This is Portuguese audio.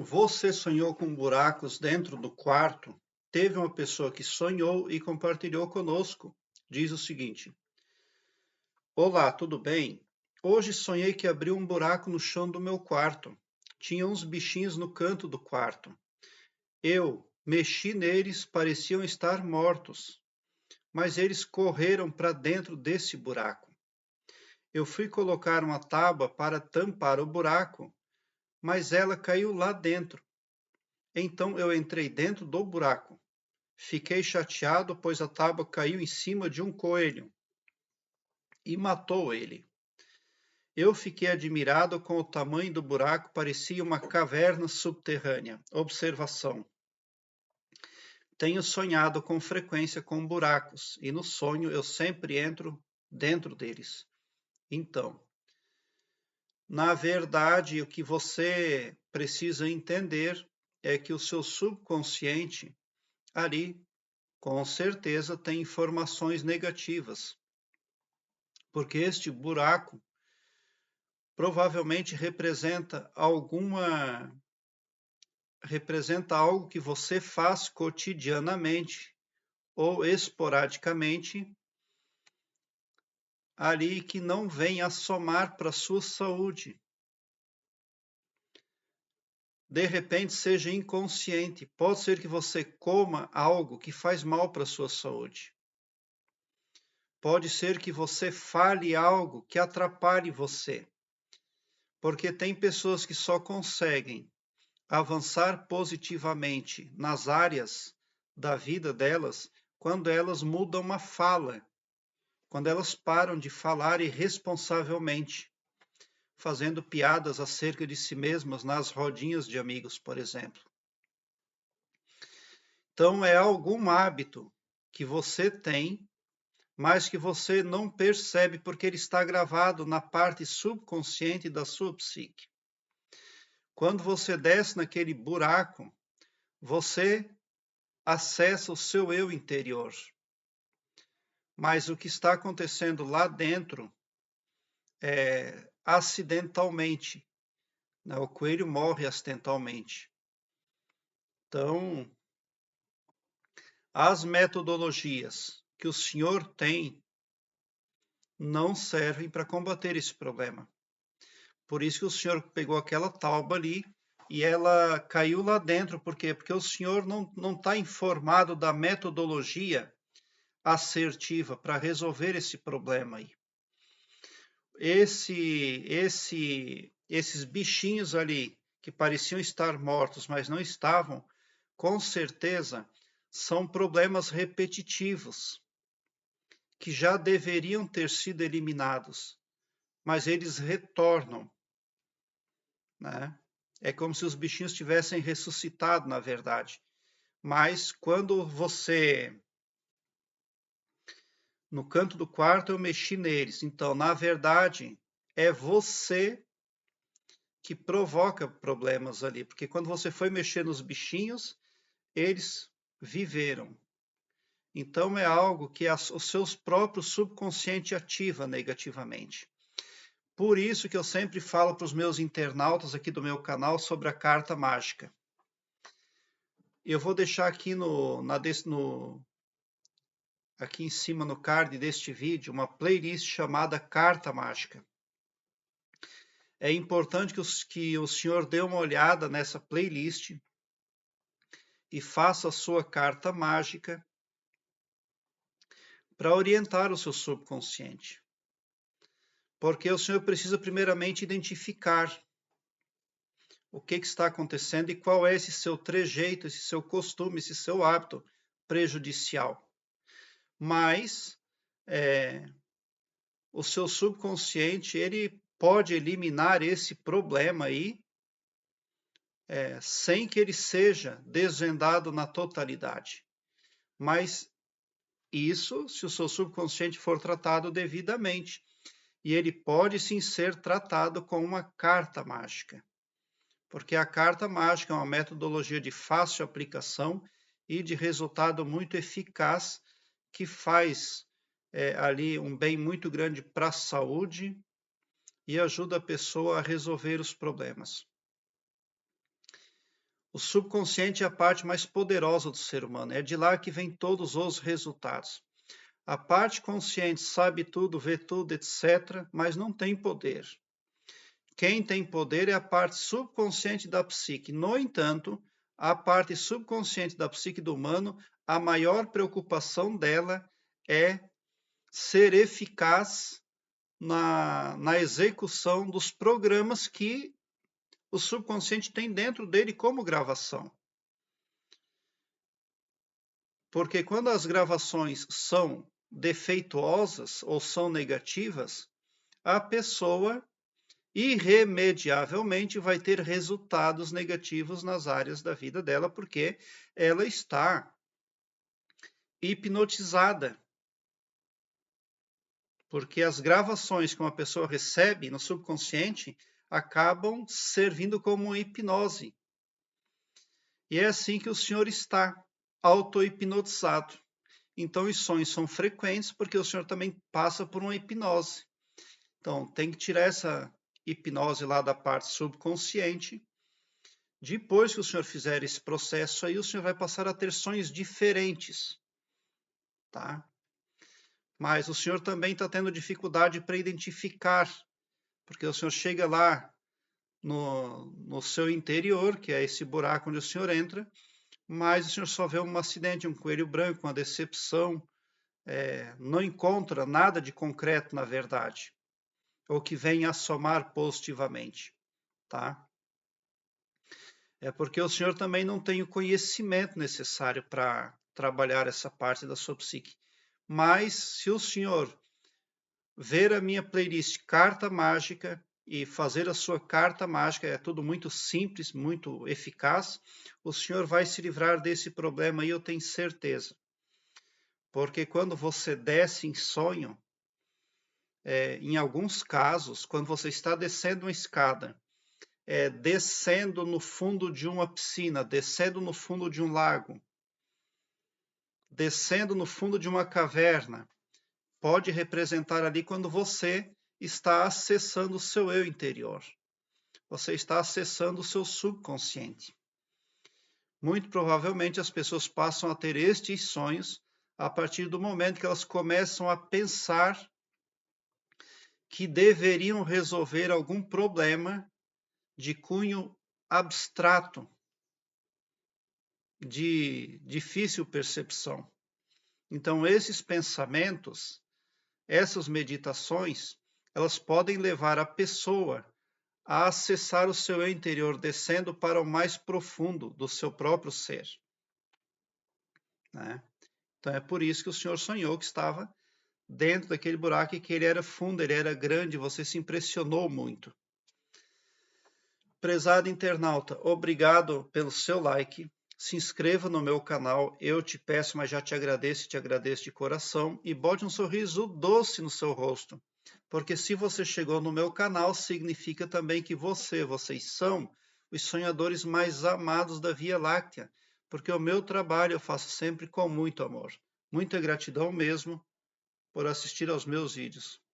Você sonhou com buracos dentro do quarto? Teve uma pessoa que sonhou e compartilhou conosco. Diz o seguinte: Olá, tudo bem? Hoje sonhei que abriu um buraco no chão do meu quarto. Tinha uns bichinhos no canto do quarto. Eu mexi neles, pareciam estar mortos, mas eles correram para dentro desse buraco. Eu fui colocar uma tábua para tampar o buraco, mas ela caiu lá dentro. Então eu entrei dentro do buraco. Fiquei chateado, pois a tábua caiu em cima de um coelho e matou ele. Eu fiquei admirado com o tamanho do buraco, parecia uma caverna subterrânea. Observação: tenho sonhado com frequência com buracos e no sonho eu sempre entro dentro deles. Então, na verdade, o que você precisa entender é que o seu subconsciente ali, com certeza, tem informações negativas, porque este buraco provavelmente representa algo que você faz cotidianamente ou esporadicamente ali que não vem a somar para a sua saúde. De repente seja inconsciente, pode ser que você coma algo que faz mal para a sua saúde. Pode ser que você fale algo que atrapalhe você, porque tem pessoas que só conseguem avançar positivamente nas áreas da vida delas quando elas mudam uma fala, quando elas param de falar irresponsavelmente, fazendo piadas acerca de si mesmas nas rodinhas de amigos, por exemplo. Então, é algum hábito que você tem, mas que você não percebe porque ele está gravado na parte subconsciente da sua psique. Quando você desce naquele buraco, você acessa o seu eu interior. Mas o que está acontecendo lá dentro é acidentalmente, né? O coelho morre acidentalmente. Então, as metodologias que o senhor tem não servem para combater esse problema. Por isso que o senhor pegou aquela tauba ali e ela caiu lá dentro. Por quê? Porque o senhor não está informado da metodologia assertiva para resolver esse problema aí. Esses bichinhos ali que pareciam estar mortos, mas não estavam, com certeza são problemas repetitivos que já deveriam ter sido eliminados, mas eles retornam, né? É como se os bichinhos tivessem ressuscitado, na verdade. Mas quando você no canto do quarto eu mexi neles. Então, na verdade, é você que provoca problemas ali, porque quando você foi mexer nos bichinhos, eles viveram. Então é algo que os seus próprios subconsciente ativa negativamente. Por isso que eu sempre falo para os meus internautas aqui do meu canal sobre a carta mágica. Eu vou deixar aqui aqui em cima no card deste vídeo uma playlist chamada Carta Mágica. É importante que o senhor dê uma olhada nessa playlist e faça a sua carta mágica para orientar o seu subconsciente. Porque o senhor precisa primeiramente identificar o que está acontecendo e qual é esse seu trejeito, esse seu costume, esse seu hábito prejudicial. Mas o seu subconsciente ele pode eliminar esse problema aí sem que ele seja desvendado na totalidade. Mas isso se o seu subconsciente for tratado devidamente. E ele pode sim ser tratado com uma carta mágica. Porque a carta mágica é uma metodologia de fácil aplicação e de resultado muito eficaz que faz ali um bem muito grande para a saúde e ajuda a pessoa a resolver os problemas. O subconsciente é a parte mais poderosa do ser humano, é de lá que vem todos os resultados. A parte consciente sabe tudo, vê tudo, etc., mas não tem poder. Quem tem poder é a parte subconsciente da psique. No entanto, a parte subconsciente da psique do humano, a maior preocupação dela é ser eficaz na execução dos programas que o subconsciente tem dentro dele como gravação. Porque quando as gravações são defeituosas ou são negativas, a pessoa irremediavelmente vai ter resultados negativos nas áreas da vida dela, porque ela está hipnotizada. Porque as gravações que uma pessoa recebe no subconsciente acabam servindo como hipnose. E é assim que o senhor está, auto-hipnotizado. Então, os sonhos são frequentes porque o senhor também passa por uma hipnose. Então, tem que tirar essa hipnose lá da parte subconsciente. Depois que o senhor fizer esse processo aí, o senhor vai passar a ter sonhos diferentes, tá? Mas o senhor também está tendo dificuldade para identificar, porque o senhor chega lá no seu interior, que é esse buraco onde o senhor entra, mas o senhor só vê um acidente, um coelho branco, uma decepção, não encontra nada de concreto na verdade, ou que venha a somar positivamente, tá? É porque o senhor também não tem o conhecimento necessário para trabalhar essa parte da sua psique. Mas se o senhor ver a minha playlist Carta Mágica e fazer a sua carta mágica, é tudo muito simples, muito eficaz, o senhor vai se livrar desse problema aí, eu tenho certeza. Porque quando você desce em sonho, em alguns casos, quando você está descendo uma escada, descendo no fundo de uma piscina, descendo no fundo de um lago, descendo no fundo de uma caverna, pode representar ali quando você está acessando o seu eu interior. Você está acessando o seu subconsciente. Muito provavelmente as pessoas passam a ter estes sonhos a partir do momento que elas começam a pensar que deveriam resolver algum problema de cunho abstrato, de difícil percepção. Então, esses pensamentos, essas meditações, elas podem levar a pessoa a acessar o seu eu interior, descendo para o mais profundo do seu próprio ser, né? Então, é por isso que o senhor sonhou que estava dentro daquele buraco e que ele era fundo, ele era grande, você se impressionou muito. Prezado internauta, obrigado pelo seu like. Se inscreva no meu canal, eu te peço, mas já te agradeço de coração. E bote um sorriso doce no seu rosto. Porque se você chegou no meu canal, significa também que vocês são os sonhadores mais amados da Via Láctea. Porque o meu trabalho eu faço sempre com muito amor. Muita gratidão mesmo por assistir aos meus vídeos.